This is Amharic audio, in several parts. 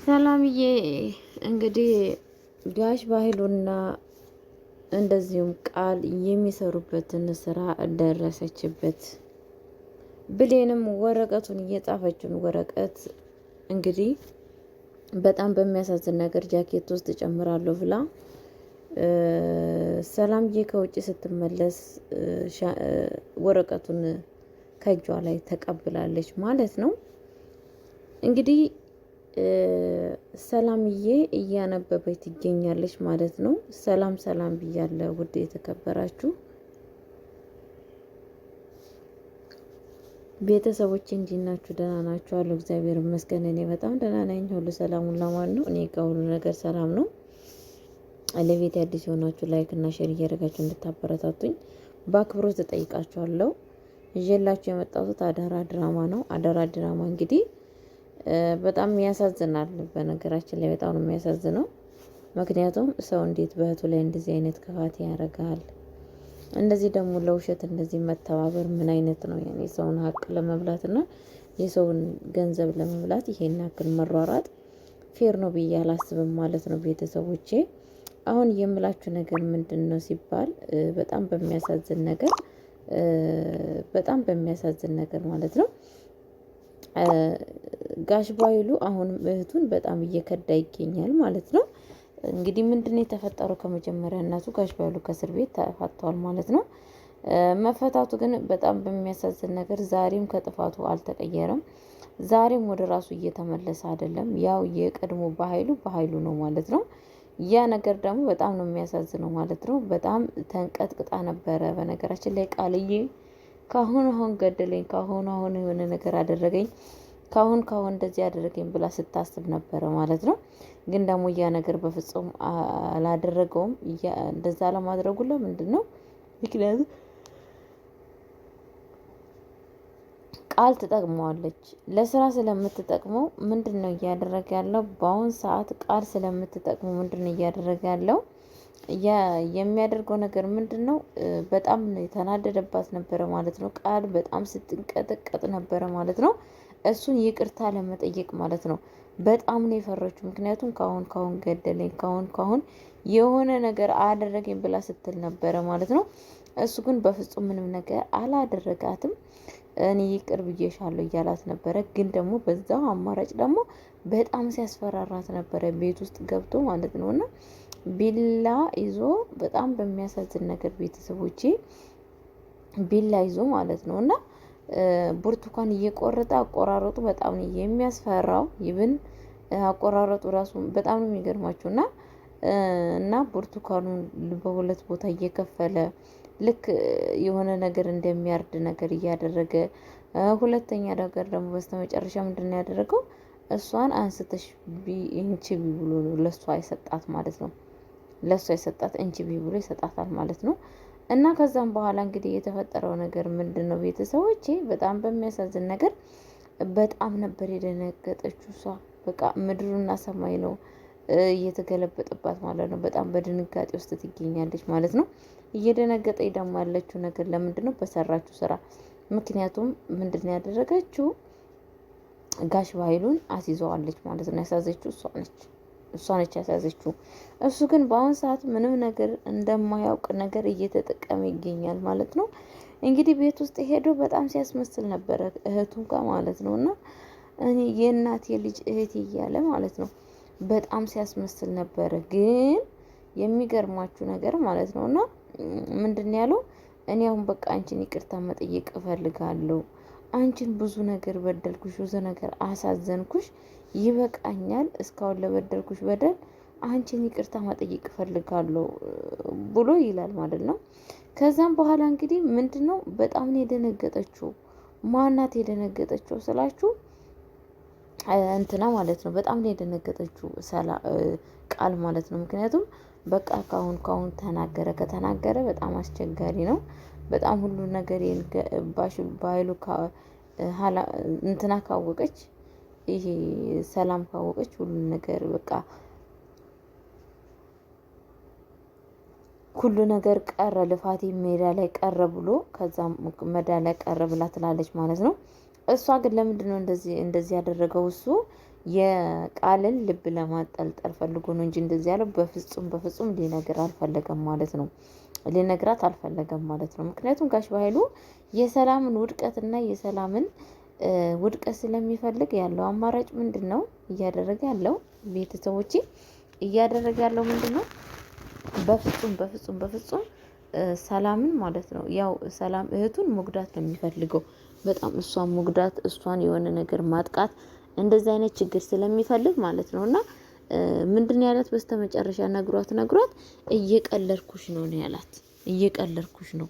ሰላምዬ እንግዲህ ጋሽ ባህሉና እንደዚሁም ቃል የሚሰሩበትን ስራ ደረሰችበት። ብሌንም ወረቀቱን እየጻፈችውን ወረቀት እንግዲህ በጣም በሚያሳዝን ነገር ጃኬት ውስጥ እጨምራለሁ ብላ ሰላምዬ ከውጭ ስትመለስ ወረቀቱን ከእጇ ላይ ተቀብላለች ማለት ነው። እንግዲህ ሰላምዬ እያነበበች ትገኛለች ማለት ነው። ሰላም ሰላም ብያለሁ ውድ የተከበራችሁ ቤተሰቦች እንዴት ናችሁ? ደህና ናችሁ? አሉ እግዚአብሔር ይመስገን እኔ በጣም ደህና ነኝ። ሁሉ ሰላሙን ለማን ነው? እኔ ጋር ሁሉ ነገር ሰላም ነው። ለቤት አዲስ የሆናችሁ ላይክ እና ሼር እያደረጋችሁ እንድታበረታቱኝ በአክብሮት እጠይቃችኋለሁ። ይዤላችሁ የመጣሁት አደራ ድራማ ነው። አደራ ድራማ እንግዲህ በጣም ያሳዝናል። በነገራችን ላይ በጣም ነው የሚያሳዝነው። ምክንያቱም ሰው እንዴት በእህቱ ላይ እንደዚህ አይነት ክፋት ያደርጋል? እንደዚህ ደግሞ ለውሸት እንደዚህ መተባበር ምን አይነት ነው? ያኔ ሰውን ሀቅ ለመብላትና የሰውን ገንዘብ ለመብላት ይሄን ያክል መሯሯጥ ፌር ነው ብዬ አላስብም ማለት ነው። ቤተሰቦቼ አሁን የምላችሁ ነገር ምንድን ነው ሲባል በጣም በሚያሳዝን ነገር ማለት ነው ጋሽ ባይሉ አሁንም እህቱን በጣም እየከዳ ይገኛል ማለት ነው። እንግዲህ ምንድነው የተፈጠረው? ከመጀመሪያ እናቱ ጋሽ ባይሉ ከእስር ቤት ተፈቷል ማለት ነው። መፈታቱ ግን በጣም በሚያሳዝን ነገር ዛሬም ከጥፋቱ አልተቀየረም። ዛሬም ወደ ራሱ እየተመለሰ አይደለም። ያው የቀድሞ በኃይሉ ነው ማለት ነው። ያ ነገር ደግሞ በጣም ነው የሚያሳዝነው ማለት ነው። በጣም ተንቀጥቅጣ ነበረ። በነገራችን ላይ ቃልዬ አሁን ገደለኝ፣ አሁን የሆነ ነገር አደረገኝ፣ ካሁን እንደዚህ ያደረገኝ ብላ ስታስብ ነበረ ማለት ነው። ግን ደግሞ ያ ነገር በፍጹም አላደረገውም። እንደዛ ለማድረጉ ለምንድን ነው? ምክንያቱም ቃል ትጠቅመዋለች። ለስራ ስለምትጠቅመው ምንድን ነው እያደረገ ያለው? በአሁን ሰዓት ቃል ስለምትጠቅመው ምንድን ነው እያደረገ ያለው? የሚያደርገው ነገር ምንድን ነው? በጣም የተናደደባት ነበረ ማለት ነው። ቃል በጣም ስትንቀጠቀጥ ነበረ ማለት ነው። እሱን ይቅርታ ለመጠየቅ ማለት ነው። በጣም ነው የፈረችው። ምክንያቱም ካሁን ገደለኝ፣ ካሁን የሆነ ነገር አደረገኝ ብላ ስትል ነበረ ማለት ነው። እሱ ግን በፍጹም ምንም ነገር አላደረጋትም። እኔ ይቅር ብዬሻለሁ እያላት ነበረ። ግን ደግሞ በዛው አማራጭ ደግሞ በጣም ሲያስፈራራት ነበረ ቤት ውስጥ ገብቶ ማለት ነው። እና ቢላ ይዞ በጣም በሚያሳዝን ነገር ቤተሰቦቼ ቢላ ይዞ ማለት ነው እና ብርቱካን እየቆረጠ አቆራረጡ በጣም ነው የሚያስፈራው። ይብን አቆራረጡ ራሱ በጣም ነው የሚገርማችሁ። እና ብርቱካኑን በሁለት ቦታ እየከፈለ ልክ የሆነ ነገር እንደሚያርድ ነገር እያደረገ፣ ሁለተኛ ነገር ደግሞ በስተመጨረሻ ምንድን ነው ያደረገው? እሷን አንስተሽ እንቺ ቢ ብሎ ነው ለሷ የሰጣት ማለት ነው። ለሷ የሰጣት እንቺ ቢ ብሎ ይሰጣታል ማለት ነው። እና ከዛም በኋላ እንግዲህ የተፈጠረው ነገር ምንድን ነው ቤተሰቦቼ? በጣም በሚያሳዝን ነገር በጣም ነበር የደነገጠችው እሷ። በቃ ምድሩና ሰማይ ነው እየተገለበጠባት ማለት ነው። በጣም በድንጋጤ ውስጥ ትገኛለች ማለት ነው። እየደነገጠች ደግሞ ያለችው ነገር ለምንድን ነው? በሰራችው ስራ። ምክንያቱም ምንድን ነው ያደረገችው? ጋሽ ባህሉን አስይዘዋለች ማለት ነው። ያሳዘችው እሷ ነች ያሳዘችው። እሱ ግን በአሁን ሰዓት ምንም ነገር እንደማያውቅ ነገር እየተጠቀመ ይገኛል ማለት ነው። እንግዲህ ቤት ውስጥ ሄዶ በጣም ሲያስመስል ነበረ እህቱ ጋር ማለት ነው። እና እኔ የእናት የልጅ እህት እያለ ማለት ነው በጣም ሲያስመስል ነበረ። ግን የሚገርማችሁ ነገር ማለት ነው እና ምንድን ያለው? እኔ አሁን በቃ አንቺን ይቅርታ መጠየቅ እፈልጋለሁ። አንቺን ብዙ ነገር በደልኩሽ፣ ብዙ ነገር አሳዘንኩሽ፣ ይበቃኛል። እስካሁን ለበደልኩሽ በደል አንቺን ይቅርታ መጠየቅ እፈልጋለሁ ብሎ ይላል ማለት ነው። ከዛም በኋላ እንግዲህ ምንድን ነው በጣም ነው የደነገጠችው። ማናት የደነገጠችው ስላችሁ እንትና ማለት ነው። በጣም ነው የደነገጠችው ቃል ማለት ነው። ምክንያቱም በቃ ካሁን ከተናገረ በጣም አስቸጋሪ ነው። በጣም ሁሉ ነገር ባይሉ እንትና ካወቀች፣ ይሄ ሰላም ካወቀች ሁሉ ነገር በቃ ሁሉ ነገር ቀረ፣ ልፋቴ ሜዳ ላይ ቀረ ብሎ ከዛም ሜዳ ላይ ቀረ ብላ ትላለች ማለት ነው። እሷ ግን ለምንድን ነው እንደዚህ ያደረገው? እሱ የቃልን ልብ ለማጠልጠል ፈልጎ ነው እንጂ እንደዚህ ያለው በፍጹም ሊነግር አልፈለገም ማለት ነው። ሊነግራት አልፈለገም ማለት ነው። ምክንያቱም ጋሽ በኃይሉ የሰላምን ውድቀትና የሰላምን ውድቀት ስለሚፈልግ ያለው አማራጭ ምንድን ነው እያደረገ ያለው? ቤተሰቦቼ እያደረገ ያለው ምንድን ነው? በፍጹም ሰላምን ማለት ነው። ያው ሰላም እህቱን መጉዳት ነው የሚፈልገው በጣም እሷን መጉዳት፣ እሷን የሆነ ነገር ማጥቃት፣ እንደዚህ አይነት ችግር ስለሚፈልግ ማለት ነው። እና ምንድነው ያላት በስተመጨረሻ ነግሯት እየቀለድኩሽ ነው ያላት። እየቀለድኩሽ ነው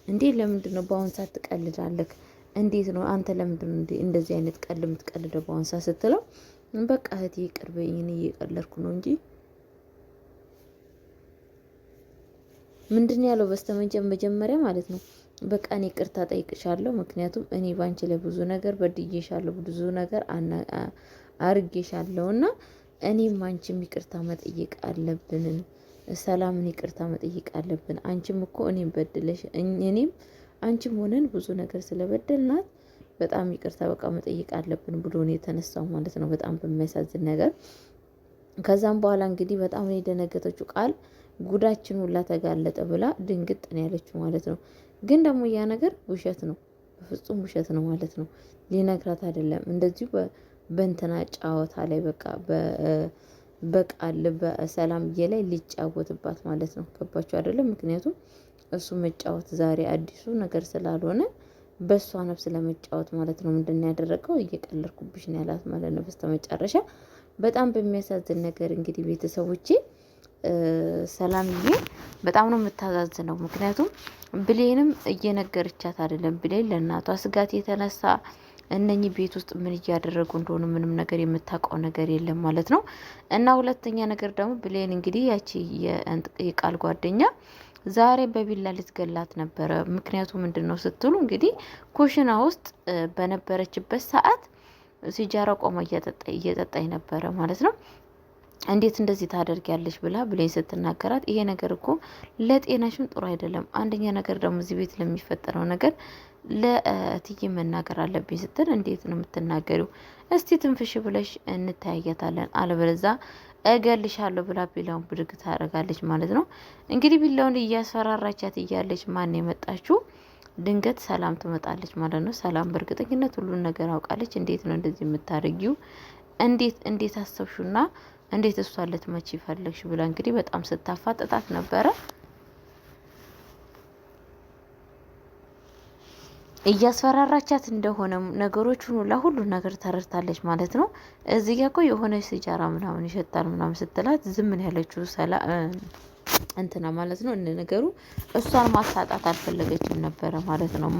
እንዴ? ለምንድን ነው በአሁን ሰዓት ትቀልዳለህ? እንዴት ነው አንተ ለምንድን ነው እንደዚህ አይነት ቀልድ የምትቀልደው በአሁን ሰዓት ስትለው፣ በቃ እህቴ ይቅር በይኝ እኔ እየቀለድኩ ነው እንጂ ምንድን ያለው በስተመጀመሪያ ማለት ነው። በቃ እኔ ይቅርታ ጠይቅሻለሁ፣ ምክንያቱም እኔ ባንቺ ላይ ብዙ ነገር በድዬሻለሁ፣ ብዙ ነገር አርጌሻለሁ እና እኔም አንቺም ይቅርታ መጠየቅ አለብን። ሰላምን ይቅርታ መጠየቅ አለብን። አንቺም እኮ እኔም በድለሽ እኔም አንቺም ሆነን ብዙ ነገር ስለበደልናት በጣም ይቅርታ በቃ መጠየቅ አለብን ብሎ ነው የተነሳው ማለት ነው። በጣም በሚያሳዝን ነገር ከዛም በኋላ እንግዲህ በጣም ነው የደነገጠችው። ቃል ጉዳችን ሁላ ተጋለጠ ብላ ድንግጥ ነው ያለችው ማለት ነው። ግን ደግሞ ያ ነገር ውሸት ነው፣ በፍጹም ውሸት ነው ማለት ነው። ሊነግራት አይደለም እንደዚሁ በእንትና ጫወታ ላይ በቃ በቃል በሰላምዬ ላይ ሊጫወትባት ማለት ነው። ገባችሁ አይደለም? ምክንያቱም እሱ መጫወት ዛሬ አዲሱ ነገር ስላልሆነ በእሷ ነፍስ ለመጫወት ማለት ነው። ምንድን ያደረገው እየቀለድኩብሽ ነው ያላት ማለት ነው። በስተመጨረሻ በጣም በሚያሳዝን ነገር እንግዲህ ቤተሰቦቼ ሰላምዬ በጣም ነው የምታዛዝነው። ምክንያቱም ብሌንም እየነገረቻት አይደለም። ብሌን ለእናቷ ስጋት የተነሳ እነኚህ ቤት ውስጥ ምን እያደረጉ እንደሆኑ ምንም ነገር የምታውቀው ነገር የለም ማለት ነው። እና ሁለተኛ ነገር ደግሞ ብሌን እንግዲህ ያቺ የቃል ጓደኛ ዛሬ በቢላ ልትገላት ነበረ። ምክንያቱ ምንድን ነው ስትሉ እንግዲህ ኩሽና ውስጥ በነበረችበት ሰዓት ሲጃራ ቆማ እየጠጣኝ ነበረ ማለት ነው። እንዴት እንደዚህ ታደርጊያለሽ ብላ ብሌን ስትናገራት፣ ይሄ ነገር እኮ ለጤናሽም ጥሩ አይደለም። አንደኛ ነገር ደግሞ እዚህ ቤት ለሚፈጠረው ነገር ለእትዬ መናገር አለብኝ ስትል፣ እንዴት ነው የምትናገሪው? እስቲ ትንፍሽ ብለሽ እንተያየታለን፣ አለበለዛ እገልሻለሁ ብላ ቢላውን ብድግ ታደርጋለች ማለት ነው። እንግዲህ ቢላውን እያስፈራራቻት እያለች ማን የመጣችው? ድንገት ሰላም ትመጣለች ማለት ነው። ሰላም በእርግጠኝነት ሁሉን ነገር አውቃለች። እንዴት ነው እንደዚህ የምታደርጊው? እንዴት አሰብሹና እንዴት እሷን ልትመቺ ፈለግሽ ብላ እንግዲህ በጣም ስታፋጥጣት ነበረ። እያስፈራራቻት እንደሆነ ነገሮቹን ሁሉ ነገር ተረድታለች ማለት ነው። እዚህ ጋ እኮ የሆነ ሲጃራ ምናምን ይሸጣል ምናምን ስትላት ዝም ነው ያለችው እንትና ማለት ነው። እነ ነገሩ እሷን ማሳጣት አልፈለገችም ነበረ ማለት ነው።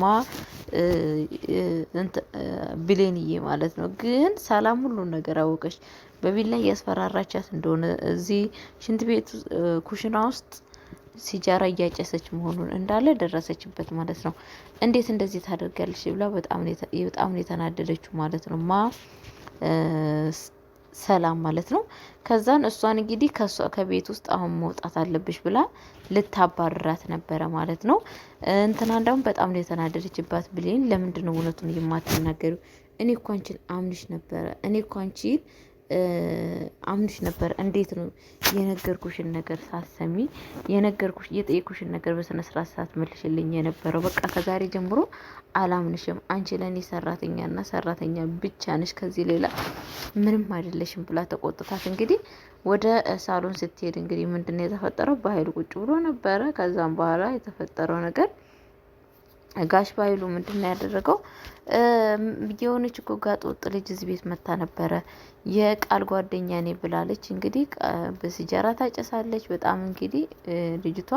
ብሌንዬ ማለት ነው። ግን ሰላም ሁሉን ነገር አወቀች። በቢላ እያስፈራራቻት እንደሆነ እዚህ ሽንት ቤት ኩሽና ውስጥ ሲጃራ እያጨሰች መሆኑን እንዳለ ደረሰችበት ማለት ነው። እንዴት እንደዚህ ታደርጋለች ብላ በጣም ነው የተናደደችው ማለት ነው። ሰላም ማለት ነው። ከዛን እሷን እንግዲህ ከቤት ውስጥ አሁን መውጣት አለብሽ ብላ ልታባርራት ነበረ ማለት ነው። እንትና እንደውም በጣም ነው የተናደደችባት ብሌን። ለምንድን ነው እውነቱን የማትናገሪው? እኔ እኮ አንቺን አምንሽ ነበረ። እኔ እኮ አንቺን አምንሽ ነበር። እንዴት ነው የነገርኩሽን ነገር ሳትሰሚ የጠየኩሽን ነገር በስነ ስርዓት ሳትመልሽልኝ የነበረው? በቃ ከዛሬ ጀምሮ አላምንሽም። አንቺ ለእኔ ሰራተኛና ሰራተኛ ብቻ ነሽ፣ ከዚህ ሌላ ምንም አይደለሽም ብላ ተቆጥታት እንግዲህ ወደ ሳሎን ስትሄድ እንግዲህ ምንድነው የተፈጠረው? በኃይሉ ቁጭ ብሎ ነበረ። ከዛም በኋላ የተፈጠረው ነገር ጋሽ ባይሉ ምንድነው ያደረገው? የሆነች እኮ ጋጥ ወጥ ልጅ እዚህ ቤት መታ ነበረ፣ የቃል ጓደኛ ነኝ ብላለች። እንግዲህ በሲጃራ ታጨሳለች። በጣም እንግዲህ ልጅቷ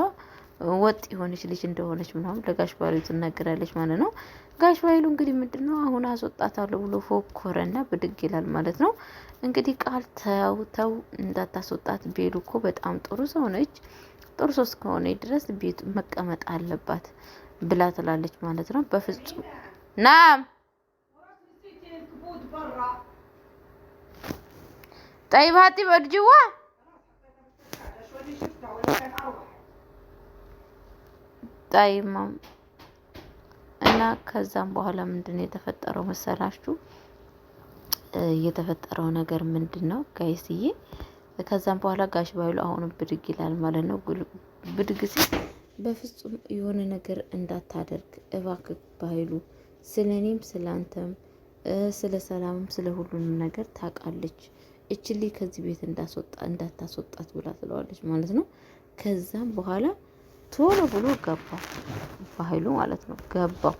ወጥ የሆነች ልጅ እንደሆነች ምናምን ለጋሽ ባይሉ ትናገራለች ማለት ነው። ጋሽ ባይሉ እንግዲህ ምንድነው አሁን አስወጣታለሁ ብሎ ፎከረና ብድግ ይላል ማለት ነው። እንግዲህ ቃል ተው እንዳታስወጣት፣ ቤሉ እኮ በጣም ጥሩ ሰው ነች፣ ጥሩ ሰው እስከሆነ ድረስ ቤት መቀመጥ አለባት ብላ ትላለች ማለት ነው። በፍጹም ናም ጠይባቲ በድጅዋ ጠይማም እና ከዛም በኋላ ምንድነው የተፈጠረው መሰላችሁ? የተፈጠረው ነገር ምንድን ነው ጋይስዬ? ከዛም በኋላ ጋሽ ባይሉ አሁንም ብድግ ይላል ማለት ነው። ብድግ ሲል በፍጹም የሆነ ነገር እንዳታደርግ እባክህ ባይሉ፣ ስለ እኔም ስለ አንተም ስለ ሰላምም ስለ ሁሉንም ነገር ታውቃለች። እችሊ ከዚህ ቤት እንዳታስወጣት ብላ ትለዋለች ማለት ነው። ከዛም በኋላ ቶሎ ብሎ ገባው በኃይሉ ማለት ነው ገባው።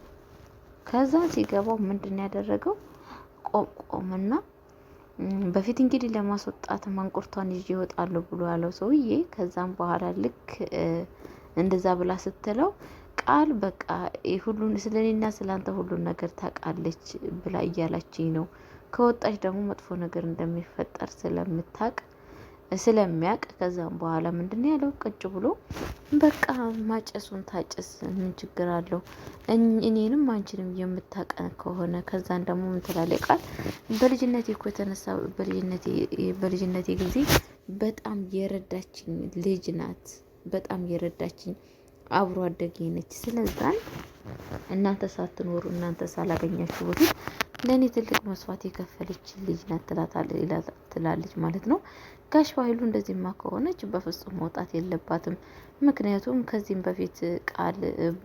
ከዛ ሲገባው ምንድን ያደረገው ቆምና በፊት እንግዲህ ለማስወጣት ማንቁርቷን ይዤ እወጣለሁ ብሎ ያለው ሰውዬ ከዛም በኋላ ልክ እንደዛ ብላ ስትለው ቃል በቃ ሁሉን ስለኔና ስላንተ ሁሉን ነገር ታውቃለች ብላ እያላችኝ ነው። ከወጣች ደግሞ መጥፎ ነገር እንደሚፈጠር ስለሚያውቅ ከዛም በኋላ ምንድን ያለው ቁጭ ብሎ በቃ ማጨሱን ታጭስ ምን ችግር አለው? እኔንም አንቺንም የምታቀን ከሆነ ከዛን ደግሞ ምን ትላለች ቃል በልጅነቴ እኮ የተነሳ በልጅነቴ ጊዜ በጣም የረዳችኝ ልጅ ናት። በጣም የረዳችኝ አብሮ አደጌ ነች። ስለዛን እናንተ ሳትኖሩ እናንተ ሳላገኛችሁ በፊት ለእኔ ትልቅ መስዋዕት የከፈለች ልጅ ናት ትላለች ማለት ነው። ጋሽ ባህሉ እንደዚህማ ከሆነች በፍጹም መውጣት የለባትም። ምክንያቱም ከዚህም በፊት ቃል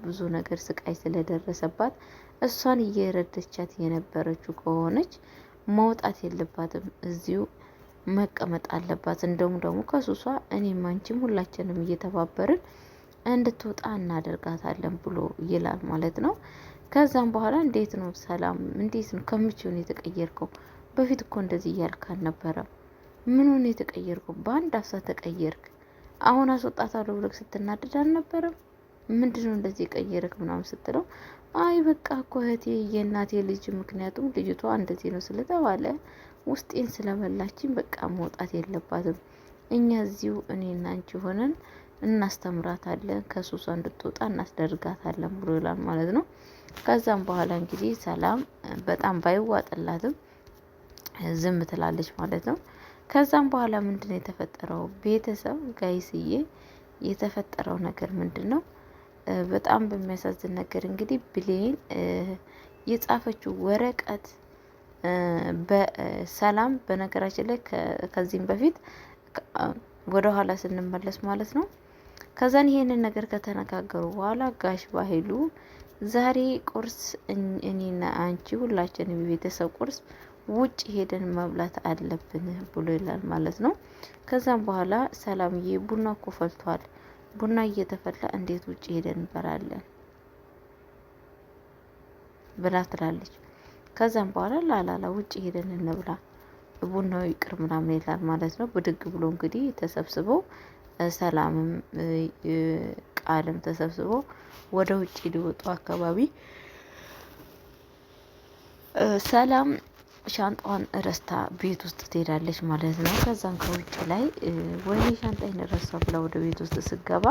ብዙ ነገር ስቃይ ስለደረሰባት እሷን እየረደቻት የነበረችው ከሆነች መውጣት የለባትም፣ እዚሁ መቀመጥ አለባት። እንደውም ደግሞ ከሱሷ እኔም አንቺም ሁላችንም እየተባበርን እንድትወጣ እናደርጋታለን ብሎ ይላል ማለት ነው። ከዛም በኋላ እንዴት ነው ሰላም፣ እንዴት ነው ከምችውን የተቀየርከው? በፊት እኮ እንደዚህ እያልክ አልነበረም። ምን ሆነ የተቀየርከው? በአንድ አፍሳ ተቀየርክ። አሁን አስወጣታለሁ ብለህ ስትናደድ አልነበረም? ምንድነው እንደዚህ የቀየርክ ምናምን ስትለው አይ በቃ እኮ እህቴ የእናቴ ልጅ፣ ምክንያቱም ልጅቷ እንደዚህ ነው ስለተባለ ውስጤን ስለበላችኝ በቃ መውጣት የለባትም፣ እኛ እዚሁ እኔና አንቺ ሆነን እናስተምራታለን፣ ከሱሷ እንድትወጣ እናስደርጋታለን ብሎ ይላል ማለት ነው። ከዛም በኋላ እንግዲህ ሰላም በጣም ባይዋጥላትም ዝም ትላለች ማለት ነው። ከዛም በኋላ ምንድነው የተፈጠረው? ቤተሰብ ጋይስዬ የተፈጠረው ነገር ምንድን ነው? በጣም በሚያሳዝን ነገር እንግዲህ ብሌን የጻፈችው ወረቀት በሰላም በነገራችን ላይ ከዚህም በፊት ወደ ኋላ ስንመለስ ማለት ነው። ከዛን ይሄንን ነገር ከተነጋገሩ በኋላ ጋሽ ባህሉ ዛሬ ቁርስ እኔና አንቺ ሁላችንም የቤተሰብ ቁርስ ውጭ ሄደን መብላት አለብን ብሎ ይላል ማለት ነው። ከዛም በኋላ ሰላምዬ ቡና እኮ ፈልቷል፣ ቡና እየተፈላ እንዴት ውጭ ሄደን እንበላለን ብላ ትላለች። ከዛም በኋላ ላላላ ውጭ ሄደን እንብላ ቡናው ይቅር ምናምን ይላል ማለት ነው። ብድግ ብሎ እንግዲህ ተሰብስበው ሰላምም ቃልም ተሰብስበው ወደ ውጭ ሊወጡ አካባቢ ሰላም ሻንጣዋን ረስታ ቤት ውስጥ ትሄዳለች ማለት ነው። ከዛም ከውጭ ላይ ወይኔ ሻንጣዬን ረሳሁ ብላ ወደ ቤት ውስጥ ስገባ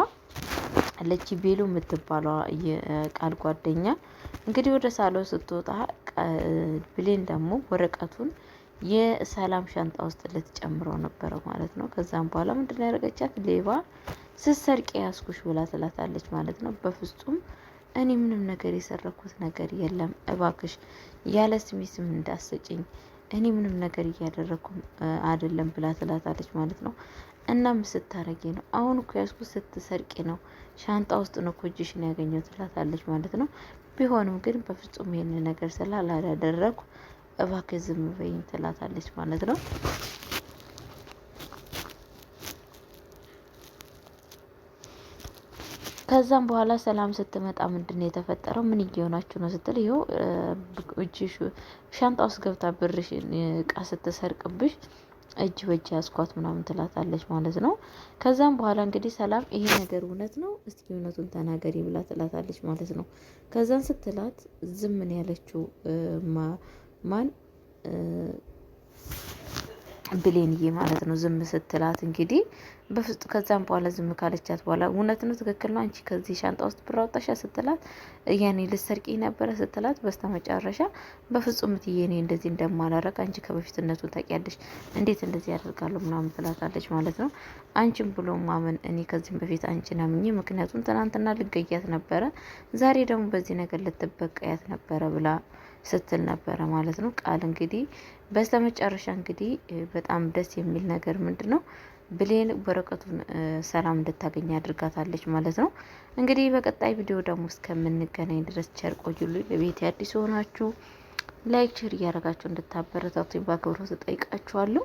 ለቺ ቤሉ የምትባለው የቃል ጓደኛ እንግዲህ ወደ ሳሎን ስትወጣ ብሌን ደግሞ ወረቀቱን የሰላም ሻንጣ ውስጥ ልትጨምረው ነበረ ማለት ነው። ከዛም በኋላ ምንድነው ያደረገቻት? ሌባ ስትሰርቂ ያስኩሽ ብላ ትላታለች ማለት ነው። በፍጹም እኔ ምንም ነገር የሰረኩት ነገር የለም፣ እባክሽ ያለ ስሜ ስም እንዳሰጭኝ፣ እኔ ምንም ነገር እያደረኩ አይደለም ብላ ትላታለች ማለት ነው። እናም ስታረጊ ነው? አሁን እኮ ያስኩት ስትሰርቂ ነው፣ ሻንጣ ውስጥ ነው እኮ እጅሽን ያገኘው ትላታለች ማለት ነው። ቢሆንም ግን በፍጹም ይሄን ነገር ስላላደረኩ እባክህ ዝም በይኝ ትላታለች ማለት ነው። ከዛም በኋላ ሰላም ስትመጣ ምንድነው የተፈጠረው? ምን እየሆናችሁ ነው ስትል ይኸው እጅሽ ሻንጣ ውስጥ ገብታ ብርሽ እቃ ስትሰርቅብሽ እጅ በእጅ ያስኳት ምናምን ትላታለች ማለት ነው። ከዛም በኋላ እንግዲህ ሰላም ይሄ ነገር እውነት ነው? እስኪ እውነቱን ተናገሪ ብላ ትላታለች ማለት ነው። ከዛን ስትላት ዝም ነው ያለችው ማን ብሌንዬ ማለት ነው። ዝም ስትላት እንግዲህ በፍጹም ከዛም በኋላ ዝም ካለቻት በኋላ እውነት ነው ትክክል ነው አንቺ ከዚህ ሻንጣ ውስጥ ብር አውጣሻ ስትላት ያኔ ልትሰርቂ ነበረ ስትላት በስተመጨረሻ በፍጹም እትዬ እኔ እንደዚህ እንደማላረግ አንቺ ከበፊትነቱ ታውቂያለሽ፣ እንዴት እንደዚህ ያደርጋለሁ ምናምን ትላታለች ማለት ነው። አንቺም ብሎ ማመን እኔ ከዚህም በፊት አንቺን አምኜ ምክንያቱም ትናንትና ልገያት ነበረ፣ ዛሬ ደግሞ በዚህ ነገር ልትበቀያት ነበረ ብላ ስትል ነበረ ማለት ነው። ቃል እንግዲህ በስተመጨረሻ እንግዲህ በጣም ደስ የሚል ነገር ምንድነው ብሌን ወረቀቱን ሰላም እንድታገኝ አድርጋታለች ማለት ነው። እንግዲህ በቀጣይ ቪዲዮ ደግሞ እስከምንገናኝ ድረስ ቸር ቆዩልኝ። ለቤት አዲስ ሆናችሁ ላይክ ሼር እያደረጋችሁ እንድታበረታቱኝ በአክብሮት እጠይቃችኋለሁ።